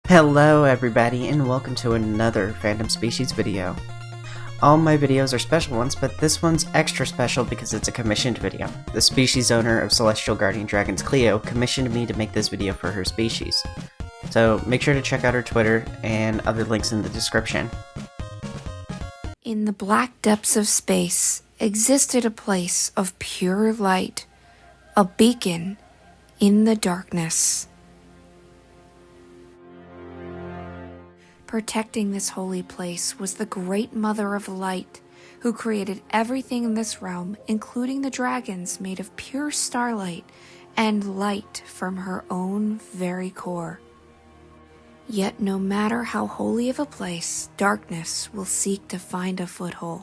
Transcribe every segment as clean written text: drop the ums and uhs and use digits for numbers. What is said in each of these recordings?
Hello everybody and welcome to another Fandom Species video. All my videos are special ones, but this one's extra special because it's a commissioned video. The species owner of Celestial Guardian Dragons, Cleo, commissioned me to make this video for her species. So make sure to check out her Twitter and other links in the description. In the black depths of space existed a place of pure light, a beacon in the darkness. Protecting this holy place was the Great Mother of Light, who created everything in this realm, including the dragons made of pure starlight and light from her own very core. Yet no matter how holy of a place, darkness will seek to find a foothold.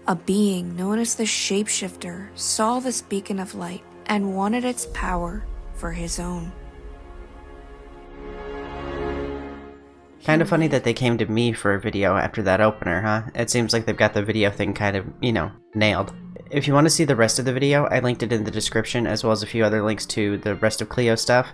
A being known as the Shapeshifter saw this beacon of light and wanted its power for his own. Kind of funny that they came to me for a video after that opener, huh? It seems like they've got the video thing kind of, nailed. If you want to see the rest of the video, I linked it in the description, as well as a few other links to the rest of Cleo's stuff.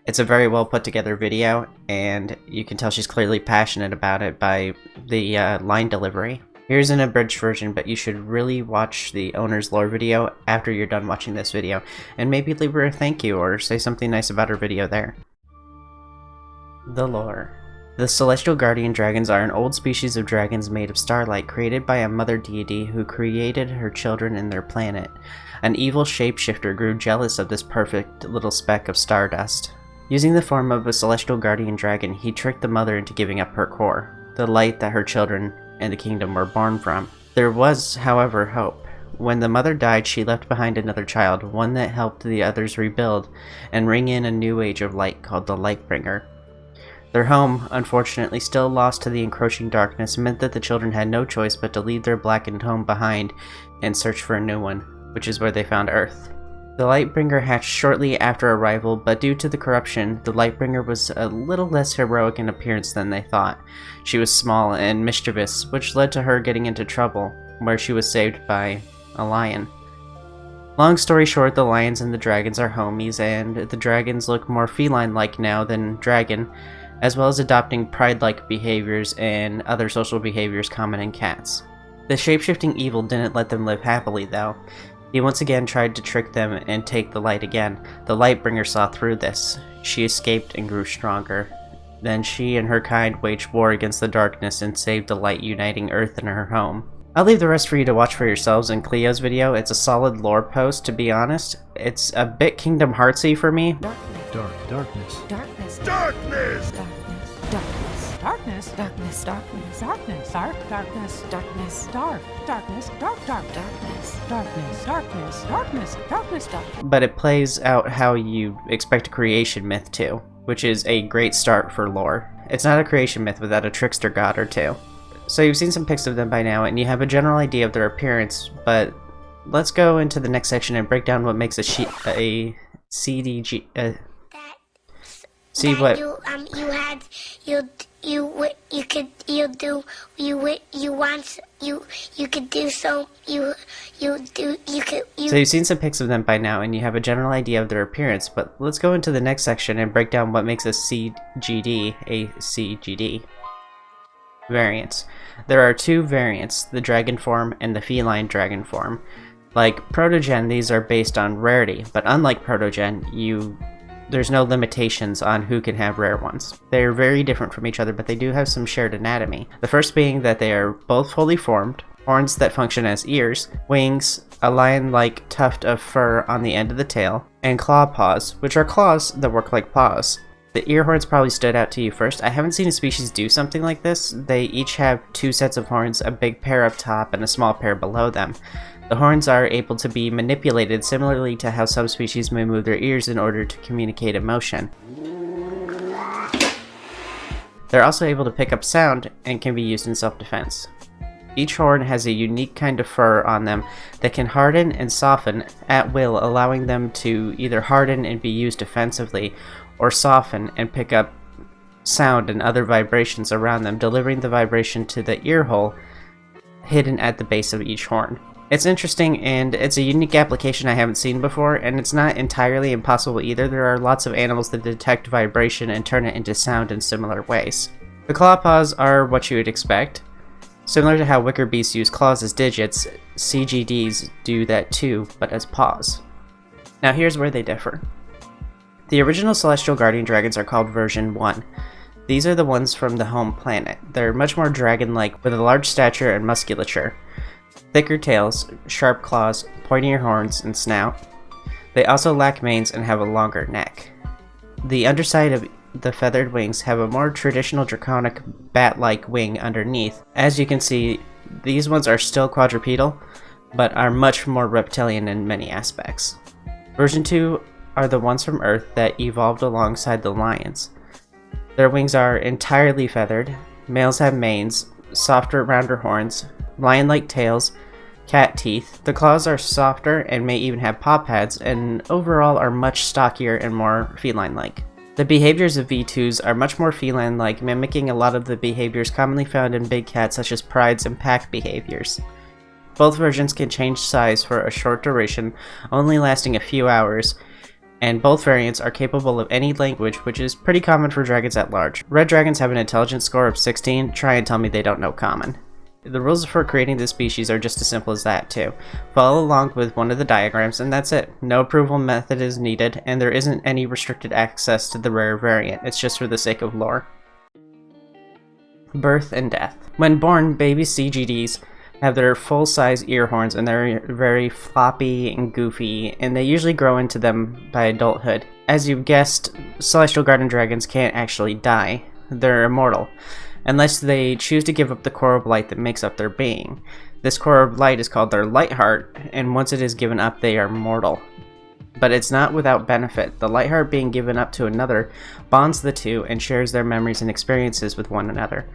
It's a very well put together video, and you can tell she's clearly passionate about it by the line delivery. Here's an abridged version, but you should really watch the owner's lore video after you're done watching this video, and maybe leave her a thank you or say something nice about her video there. The lore. The Celestial Guardian Dragons are an old species of dragons made of starlight, created by a mother deity who created her children and their planet. An evil shapeshifter grew jealous of this perfect little speck of stardust. Using the form of a Celestial Guardian Dragon, he tricked the mother into giving up her core, the light that her children and the kingdom were born from. There was, however, hope. When the mother died, she left behind another child, one that helped the others rebuild and ring in a new age of light called the Lightbringer. Their home, unfortunately still lost to the encroaching darkness, meant that the children had no choice but to leave their blackened home behind and search for a new one, which is where they found Earth. The Lightbringer hatched shortly after arrival, but due to the corruption, the Lightbringer was a little less heroic in appearance than they thought. She was small and mischievous, which led to her getting into trouble, where she was saved by a lion. Long story short, the lions and the dragons are homies, and the dragons look more feline-like now than dragon, as well as adopting pride-like behaviors and other social behaviors common in cats. The shapeshifting evil didn't let them live happily, though. He once again tried to trick them and take the light again. The Lightbringer saw through this. She escaped and grew stronger. Then she and her kind waged war against the darkness and saved the light, uniting Earth and her home. I'll leave the rest for you to watch for yourselves in Cleo's video. It's a solid lore post, to be honest. It's a bit Kingdom Heartsy for me. Darkness. Darkness. Darkness. Darkness. Darkness. Darkness. Darkness. Darkness. Dark. Darkness. Darkness. Dark. Darkness. Dark. Dark. Darkness. Darkness. Darkness. Darkness. Darkness. Darkness. But it plays out how you expect a creation myth to, which is a great start for lore. It's not a creation myth without a trickster god or two. So you've seen some pics of them by now, and you have a general idea of their appearance, but let's go into the next section and break down what makes a CDG. So you've seen some pics of them by now, and you have a general idea of their appearance, but let's go into the next section and break down what makes a CGD. Variants. There are two variants, the dragon form and the feline dragon form. Like Protogen, these are based on rarity, but unlike Protogen, there's no limitations on who can have rare ones. They are very different from each other, but they do have some shared anatomy. The first being that they are both fully formed, horns that function as ears, wings, a lion-like tuft of fur on the end of the tail, and claw paws, which are claws that work like paws. The ear horns probably stood out to you first. I haven't seen a species do something like this. They each have two sets of horns, a big pair up top and a small pair below them. The horns are able to be manipulated similarly to how some species may move their ears in order to communicate emotion. They're also able to pick up sound and can be used in self-defense. Each horn has a unique kind of fur on them that can harden and soften at will, allowing them to either harden and be used defensively, or soften and pick up sound and other vibrations around them, delivering the vibration to the ear hole hidden at the base of each horn. It's interesting, and it's a unique application I haven't seen before, and it's not entirely impossible either. There are lots of animals that detect vibration and turn it into sound in similar ways. The claw paws are what you would expect. Similar to how wicker beasts use claws as digits, CGDs do that too, but as paws. Now here's where they differ. The original Celestial Guardian Dragons are called version 1. These are the ones from the home planet. They're much more dragon-like, with a large stature and musculature. Thicker tails, sharp claws, pointier horns and snout. They also lack manes and have a longer neck. The underside of the feathered wings have a more traditional draconic bat-like wing underneath. As you can see, these ones are still quadrupedal, but are much more reptilian in many aspects. Version 2 are the ones from Earth that evolved alongside the lions. Their wings are entirely feathered, males have manes, softer, rounder horns, lion-like tails, cat teeth. The claws are softer and may even have paw pads, and overall are much stockier and more feline-like. The behaviors of V2s are much more feline-like, mimicking a lot of the behaviors commonly found in big cats such as prides and pack behaviors. Both versions can change size for a short duration, only lasting a few hours, and both variants are capable of any language, which is pretty common for dragons at large. Red dragons have an intelligence score of 16, try and tell me they don't know common. The rules for creating this species are just as simple as that too. Follow along with one of the diagrams and that's it. No approval method is needed, and there isn't any restricted access to the rare variant, it's just for the sake of lore. Birth and death. When born, baby CGDs have their full-size ear horns and they're very floppy and goofy, and they usually grow into them by adulthood. As you've guessed, Celestial Guardian Dragons can't actually die. They're immortal, unless they choose to give up the core of light that makes up their being. This core of light is called their light heart, and once it is given up, they are mortal. But it's not without benefit. The light heart being given up to another bonds the two and shares their memories and experiences with one another.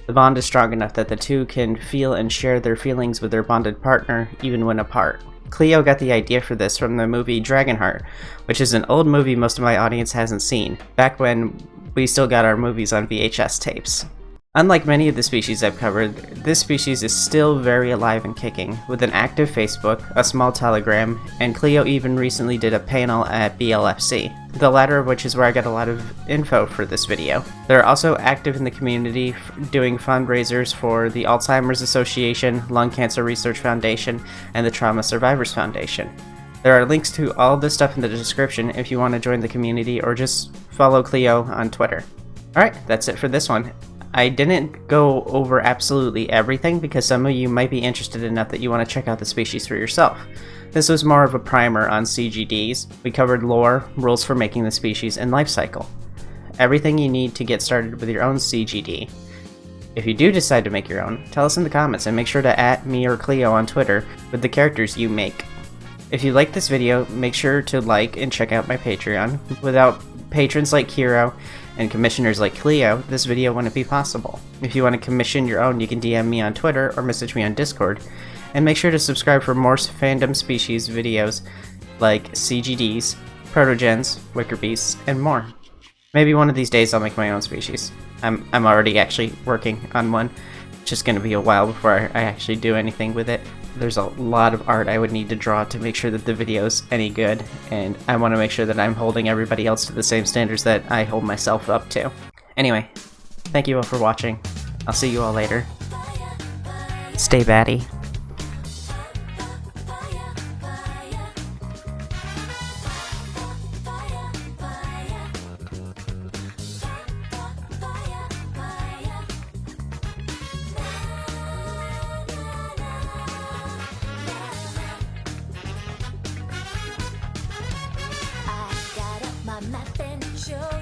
The bond is strong enough that the two can feel and share their feelings with their bonded partner, even when apart. Cleo got the idea for this from the movie Dragonheart, which is an old movie most of my audience hasn't seen, back when we still got our movies on VHS tapes. Unlike many of the species I've covered, this species is still very alive and kicking, with an active Facebook, a small Telegram, and Cleo even recently did a panel at BLFC, the latter of which is where I got a lot of info for this video. They're also active in the community, doing fundraisers for the Alzheimer's Association, Lung Cancer Research Foundation, and the Trauma Survivors Foundation. There are links to all this stuff in the description if you want to join the community or just follow Cleo on Twitter. Alright, that's it for this one. I didn't go over absolutely everything because some of you might be interested enough that you want to check out the species for yourself. This was more of a primer on CGDs. We covered lore, rules for making the species, and life cycle. Everything you need to get started with your own CGD. If you do decide to make your own, tell us in the comments and make sure to @ me or Cleo on Twitter with the characters you make. If you like this video, make sure to like and check out my Patreon. Without patrons like Hero and commissioners like Cleo, this video wouldn't be possible. If you want to commission your own, you can DM me on Twitter or message me on Discord. And make sure to subscribe for more fandom species videos like CGDs, protogens, wicker beasts, and more. Maybe one of these days I'll make my own species. I'm already actually working on one. It's just gonna be a while before I actually do anything with it. There's a lot of art I would need to draw to make sure that the video's any good, and I want to make sure that I'm holding everybody else to the same standards that I hold myself up to. Anyway, thank you all for watching. I'll see you all later. Stay batty. Map and show